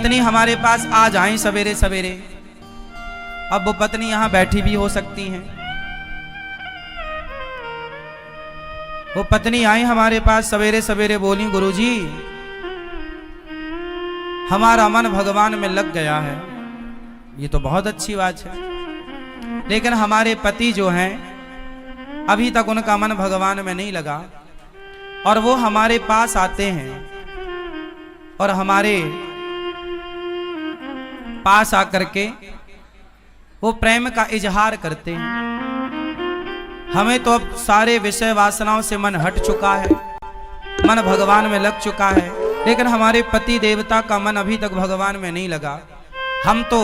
पत्नी हमारे पास आ जाए सवेरे सवेरे, अब वो पत्नी यहां बैठी भी हो सकती हैं, वो पत्नी आई हमारे पास सवेरे सवेरे, बोली गुरुजी हमारा मन भगवान में लग गया है, ये तो बहुत अच्छी बात है। लेकिन हमारे पति जो हैं अभी तक उनका मन भगवान में नहीं लगा, और वो हमारे पास आते हैं और हमारे पास आकर के वो प्रेम का इजहार करते हैं। हमें तो अब सारे विषय वासनाओं से मन हट चुका है, मन भगवान में लग चुका है, लेकिन हमारे पति देवता का मन अभी तक भगवान में नहीं लगा। हम तो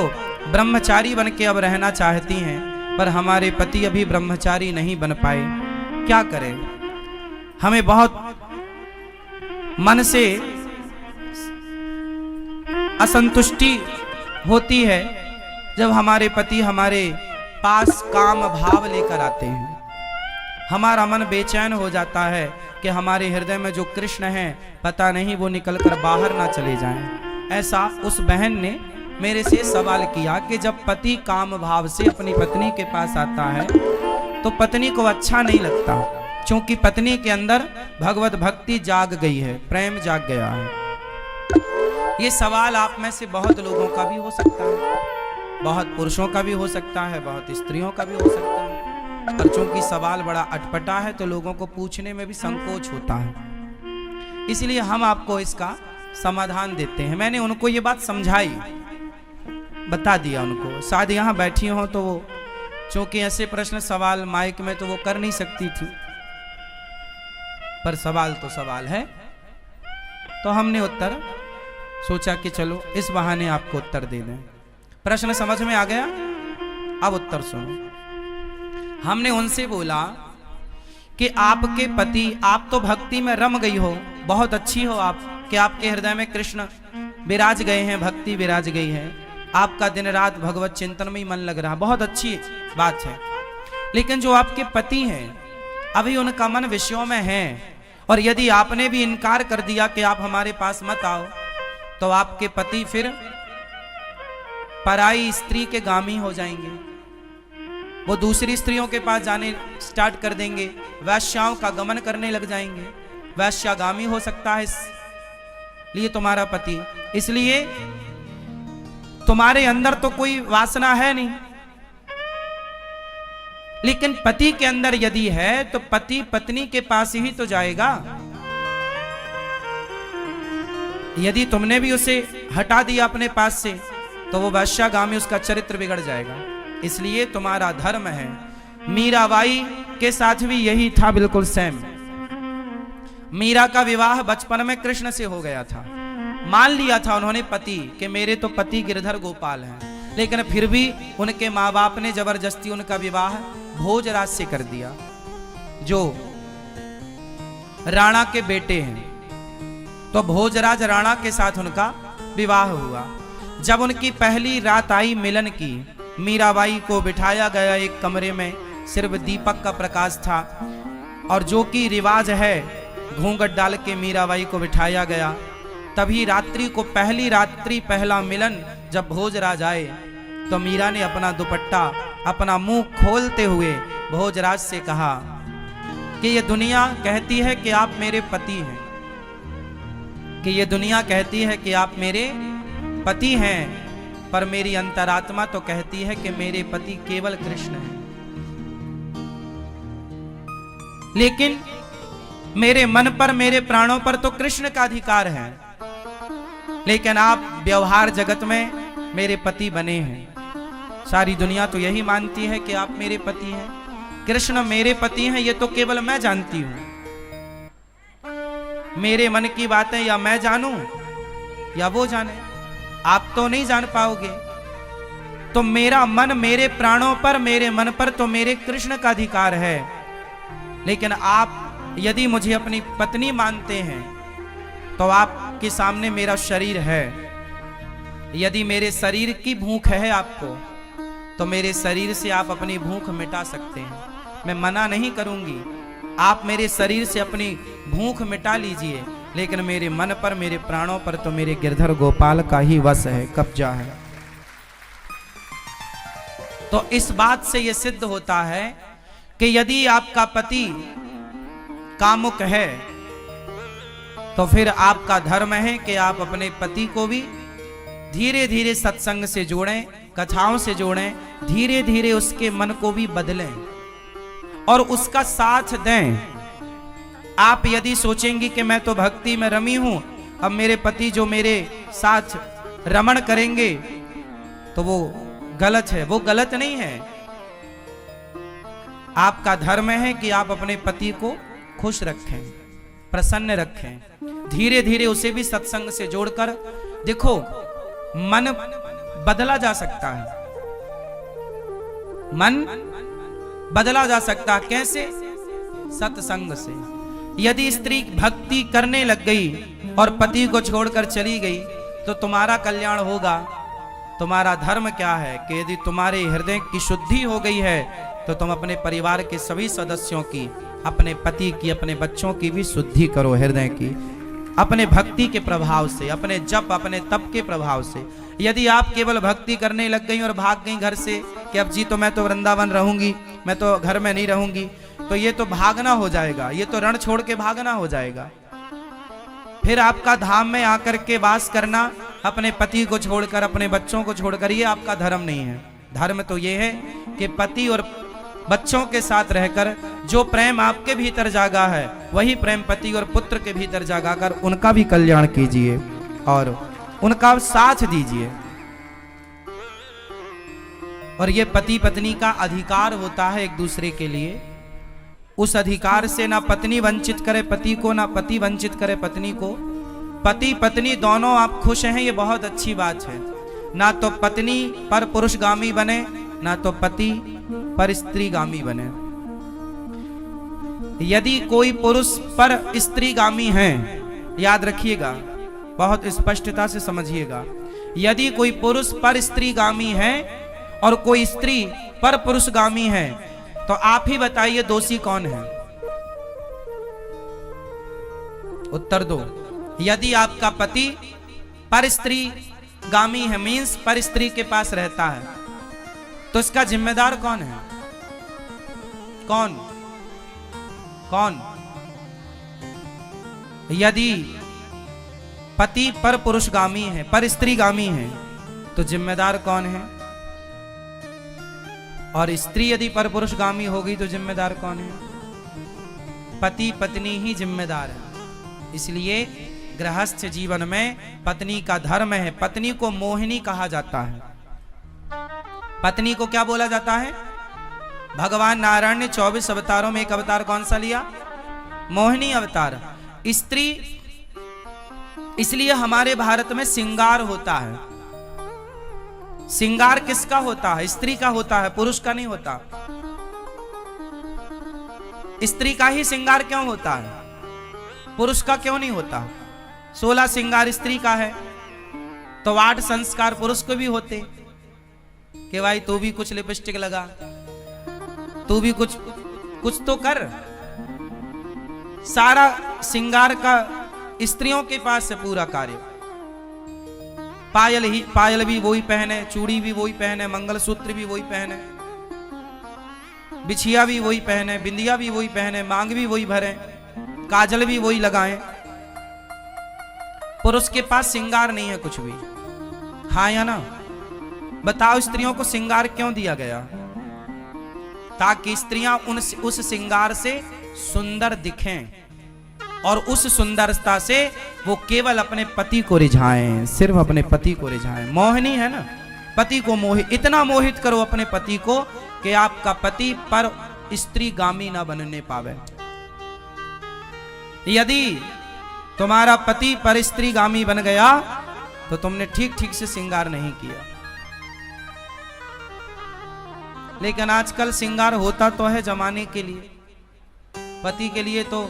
ब्रह्मचारी बन के अब रहना चाहती हैं, पर हमारे पति अभी ब्रह्मचारी नहीं बन पाए। क्या करें? हमें बहुत मन से असंतुष्टि होती है जब हमारे पति हमारे पास काम भाव लेकर आते हैं। हमारा मन बेचैन हो जाता है कि हमारे हृदय में जो कृष्ण हैं पता नहीं वो निकलकर बाहर ना चले जाएं। ऐसा उस बहन ने मेरे से सवाल किया कि जब पति काम भाव से अपनी पत्नी के पास आता है तो पत्नी को अच्छा नहीं लगता, क्योंकि पत्नी के अंदर भगवत भक्ति जाग गई है, प्रेम जाग गया है। ये सवाल आप में से बहुत लोगों का भी हो सकता है, बहुत पुरुषों का भी हो सकता है, बहुत स्त्रियों का भी हो सकता है, और चूंकि सवाल बड़ा अटपटा है तो लोगों को पूछने में भी संकोच होता है, इसलिए हम आपको इसका समाधान देते हैं। मैंने उनको ये बात समझाई, बता दिया उनको, शायद यहाँ बैठी हो तो वो चूंकि ऐसे प्रश्न सवाल माइक में तो वो कर नहीं सकती थी, पर सवाल तो सवाल है, तो हमने उत्तर सोचा कि चलो इस बहाने आपको उत्तर दे दें। प्रश्न समझ में आ गया? अब उत्तर सुनो। हमने उनसे बोला कि आपके पति, आप तो भक्ति में रम गई हो, बहुत अच्छी हो आप, कि आपके हृदय में कृष्ण विराज गए हैं, भक्ति विराज गई है, आपका दिन रात भगवत चिंतन में ही मन लग रहा, बहुत अच्छी बात है। लेकिन जो आपके पति हैं अभी उनका मन विषयों में है, और यदि आपने भी इनकार कर दिया कि आप हमारे पास मत आओ तो आपके पति फिर पराई स्त्री के गामी हो जाएंगे, वो दूसरी स्त्रियों के पास जाने स्टार्ट कर देंगे, वैश्याओं का गमन करने लग जाएंगे, वैश्यागामी हो सकता है इसलिए तुम्हारा पति, इसलिए तुम्हारे अंदर तो कोई वासना है नहीं, लेकिन पति के अंदर यदि है तो पति पत्नी के पास ही तो जाएगा। यदि तुमने भी उसे हटा दिया अपने पास से तो वो वैश्यागामी, उसका चरित्र बिगड़ जाएगा, इसलिए तुम्हारा धर्म है। मीराबाई के साथ भी यही था, बिल्कुल सेम। मीरा का विवाह बचपन में कृष्ण से हो गया था, मान लिया था उन्होंने पति कि मेरे तो पति गिरधर गोपाल हैं, लेकिन फिर भी उनके माँ बाप ने जबरदस्ती उनका विवाह भोजराज से कर दिया, जो राणा के बेटे हैं। तो भोजराज राणा के साथ उनका विवाह हुआ। जब उनकी पहली रात आई मिलन की, मीराबाई को बिठाया गया एक कमरे में, सिर्फ दीपक का प्रकाश था, और जो कि रिवाज है घूंघट डाल के मीराबाई को बिठाया गया। तभी रात्रि को, पहली रात्रि पहला मिलन जब भोजराज आए तो मीरा ने अपना दुपट्टा, अपना मुंह खोलते हुए भोजराज से कहा कि ये दुनिया कहती है कि आप मेरे पति हैं, कि ये दुनिया कहती है कि आप मेरे पति हैं, पर मेरी अंतरात्मा तो कहती है कि मेरे पति केवल कृष्ण हैं। लेकिन मेरे मन पर, मेरे प्राणों पर तो कृष्ण का अधिकार है, लेकिन आप व्यवहार जगत में मेरे पति बने हैं। सारी दुनिया तो यही मानती है कि आप मेरे पति हैं, कृष्ण मेरे पति हैं, ये तो केवल मैं जानती हूं। मेरे मन की बातें या मैं जानूं या वो जाने, आप तो नहीं जान पाओगे। तो मेरा मन, मेरे प्राणों पर, मेरे मन पर तो मेरे कृष्ण का अधिकार है, लेकिन आप यदि मुझे अपनी पत्नी मानते हैं तो आपके सामने मेरा शरीर है। यदि मेरे शरीर की भूख है आपको तो मेरे शरीर से आप अपनी भूख मिटा सकते हैं, मैं मना नहीं करूंगी। आप मेरे शरीर से अपनी भूख मिटा लीजिए, लेकिन मेरे मन पर, मेरे प्राणों पर तो मेरे गिरधर गोपाल का ही वश है, कब्जा है। तो इस बात से यह सिद्ध होता है कि यदि आपका पति कामुक है तो फिर आपका धर्म है कि आप अपने पति को भी धीरे धीरे सत्संग से जोड़ें, कथाओं से जोड़ें, धीरे धीरे उसके मन को भी बदलें और उसका साथ दें। आप यदि सोचेंगी कि मैं तो भक्ति में रमी हूं, अब मेरे पति जो मेरे साथ रमण करेंगे तो वो गलत है, वो गलत नहीं है। आपका धर्म है कि आप अपने पति को खुश रखें, प्रसन्न रखें, धीरे धीरे उसे भी सत्संग से जोड़कर। देखो, मन बदला जा सकता है, मन बदला जा सकता है। कैसे? सत्संग से। यदि स्त्री भक्ति करने लग गई और पति को छोड़कर चली गई तो तुम्हारा कल्याण होगा। तुम्हारा धर्म क्या है कि यदि तुम्हारे हृदय की शुद्धि हो गई है तो तुम अपने परिवार के सभी सदस्यों की, अपने पति की, अपने बच्चों की भी शुद्धि करो हृदय की, अपने भक्ति के प्रभाव से, अपने जप, अपने तप के प्रभाव से। यदि आप केवल भक्ति करने लग गई और भाग गई घर से कि अब जी तो मैं तो वृंदावन रहूंगी, मैं तो घर में नहीं रहूंगी, तो ये तो भागना हो जाएगा, ये तो रण छोड़ के भागना हो जाएगा। फिर आपका धाम में आकर के वास करना, अपने पति को छोड़कर, अपने बच्चों को छोड़कर, ये आपका धर्म नहीं है। धर्म तो ये है कि पति और बच्चों के साथ रहकर जो प्रेम आपके भीतर जागा है वही प्रेम पति और पुत्र के भीतर जागा कर उनका भी कल्याण कीजिए और उनका साथ दीजिए। और ये पति पत्नी का अधिकार होता है एक दूसरे के लिए। उस अधिकार से ना पत्नी वंचित करे पति को, ना पति वंचित करे पत्नी को। पति पत्नी दोनों आप खुश हैं, ये बहुत अच्छी बात है। ना तो पत्नी पर पुरुषगामी बने, ना तो पति पर स्त्रीगामी बने। यदि कोई पुरुष पर स्त्रीगामी है, याद रखिएगा, बहुत स्पष्टता से समझिएगा, यदि कोई पुरुष पर स्त्रीगामी है और कोई स्त्री पर पुरुषगामी है तो आप ही बताइए दोषी कौन है? उत्तर दो। यदि आपका पति पर स्त्री गामी है, मीन्स पर स्त्री के पास रहता है, तो इसका जिम्मेदार कौन है? कौन? कौन? यदि पति पर पुरुषगामी है, पर स्त्रीगामी है, तो जिम्मेदार कौन है? और स्त्री यदि पर पुरुषगामी होगी तो जिम्मेदार कौन है? पति पत्नी ही जिम्मेदार है। इसलिए गृहस्थ जीवन में पत्नी का धर्म है। पत्नी को मोहिनी कहा जाता है। पत्नी को क्या बोला जाता है? भगवान नारायण ने 24 अवतारों में एक अवतार कौन सा लिया? मोहिनी अवतार। स्त्री, इसलिए हमारे भारत में श्रृंगार होता है। श्रृंगार किसका होता है? स्त्री का होता है, पुरुष का नहीं होता। स्त्री का ही श्रृंगार क्यों होता है? पुरुष का क्यों नहीं होता? 16 श्रृंगार स्त्री का है तो 8 संस्कार पुरुष को भी होते कि भाई तू भी कुछ लिपस्टिक लगा, तू भी कुछ तो कर। सारा श्रृंगार का स्त्रियों के पास है पूरा कार्य। पायल भी वही पहने, चूड़ी भी वही पहने, मंगलसूत्र भी वही पहने, बिछिया भी वही पहने, बिंदिया भी वही पहने, मांग भी वही भरे, काजल भी वही लगाएं। पुरुष के पास श्रृंगार नहीं है कुछ भी। हाँ या ना? बताओ, स्त्रियों को श्रृंगार क्यों दिया गया? ताकि स्त्रियां उस श्रृंगार से सुंदर दिखें और उस सुंदरता से वो केवल अपने पति को रिझाएं, सिर्फ अपने पति को रिझाएं। मोहिनी है ना, पति को इतना मोहित करो अपने पति को कि आपका पति पर स्त्रीगामी ना बनने पावे। यदि तुम्हारा पति पर स्त्रीगामी बन गया तो तुमने ठीक से श्रृंगार नहीं किया। लेकिन आजकल श्रृंगार होता तो है जमाने के लिए, पति के लिए तो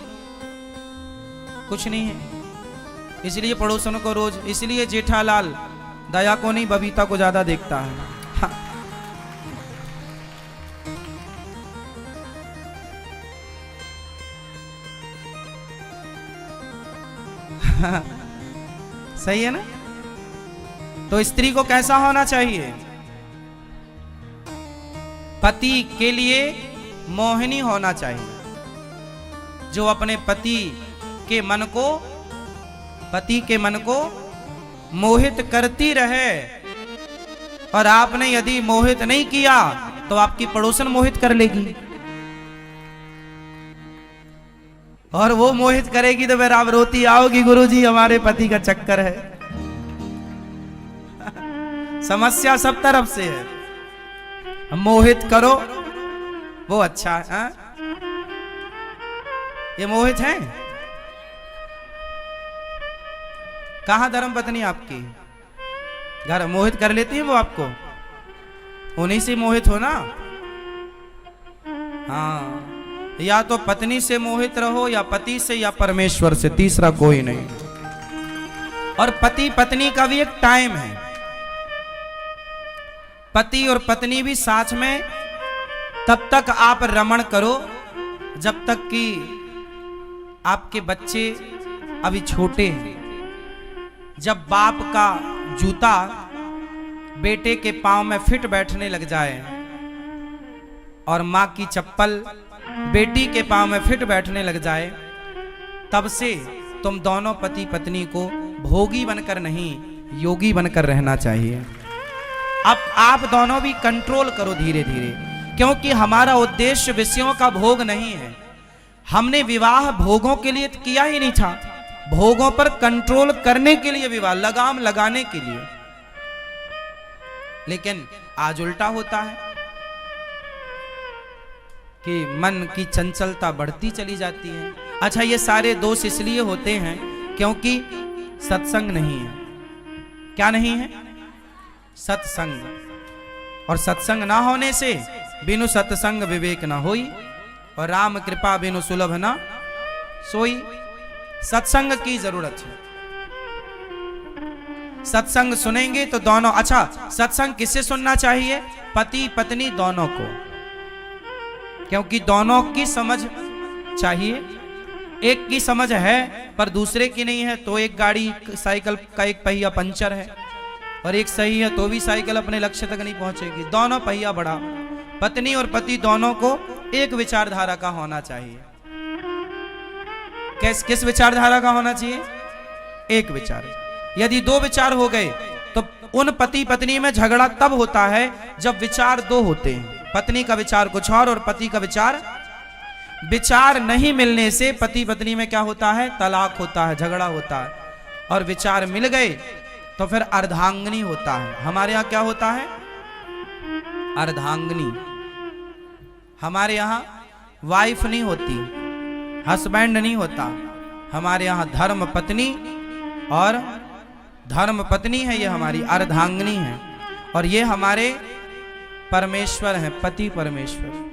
कुछ नहीं है। इसलिए पड़ोसन को रोज, इसलिए जेठालाल दया को नहीं बबीता को ज्यादा देखता है। हाँ। सही है ना? तो स्त्री को कैसा होना चाहिए? पति के लिए मोहिनी होना चाहिए, जो अपने पति के मन को मोहित करती रहे। और आपने यदि मोहित नहीं किया तो आपकी पड़ोसन मोहित कर लेगी, और वो मोहित करेगी तो फिर आप रोती आओगी, गुरुजी हमारे पति का चक्कर है। समस्या सब तरफ से है। मोहित करो वो अच्छा है। हाँ? ये मोहित है? कहां धर्म पत्नी आपकी? घर मोहित कर लेती है वो आपको? उन्हीं से मोहित हो ना। हाँ, या तो पत्नी से मोहित रहो, या पति से, या परमेश्वर से, तीसरा कोई नहीं। और पति पत्नी का भी एक टाइम है। पति और पत्नी भी साथ में तब तक आप रमण करो जब तक कि आपके बच्चे अभी छोटे हैं। जब बाप का जूता बेटे के पांव में फिट बैठने लग जाए और मां की चप्पल बेटी के पांव में फिट बैठने लग जाए, तब से तुम दोनों पति पत्नी को भोगी बनकर नहीं, योगी बनकर रहना चाहिए। अब आप दोनों भी कंट्रोल करो धीरे धीरे, क्योंकि हमारा उद्देश्य विषयों का भोग नहीं है। हमने विवाह भोगों के लिए किया ही नहीं था, भोगों पर कंट्रोल करने के लिए विवाह, लगाम लगाने के लिए। लेकिन आज उल्टा होता है कि मन की चंचलता बढ़ती चली जाती है। अच्छा, ये सारे दोष इसलिए होते हैं क्योंकि सत्संग नहीं है। क्या नहीं है? सत्संग। और सत्संग ना होने से बिनु सत्संग विवेक ना होई, और राम कृपा बिनु सुलभ ना सोई। सत्संग की जरूरत है। सत्संग सुनेंगे तो दोनों, अच्छा सत्संग किससे सुनना चाहिए? पति पत्नी दोनों को, क्योंकि दोनों की समझ चाहिए। एक की समझ है पर दूसरे की नहीं है, तो एक गाड़ी साइकिल का एक पहिया पंचर है, और एक सही है तो भी साइकिल अपने लक्ष्य तक नहीं पहुंचेगी। दोनों पहिया बढ़ा। पत्नी और पति दोनों को एक विचारधारा का होना चाहिए। किस विचारधारा का होना चाहिए? एक विचार। यदि दो विचार हो गए तो उन पति पत्नी में झगड़ा तब होता है जब विचार दो होते हैं। पत्नी का विचार कुछ और पति का विचार नहीं मिलने से पति पत्नी में क्या होता है? तलाक होता है, झगड़ा होता है। और विचार मिल गए तो फिर अर्धांगिनी होता है। हमारे यहाँ क्या होता है? अर्धांगिनी। हमारे यहाँ वाइफ नहीं होती, हस्बैंड नहीं होता। हमारे यहाँ धर्म पत्नी, और धर्म पत्नी है, ये हमारी अर्धांगिनी है। और ये हमारे परमेश्वर हैं, पति परमेश्वर।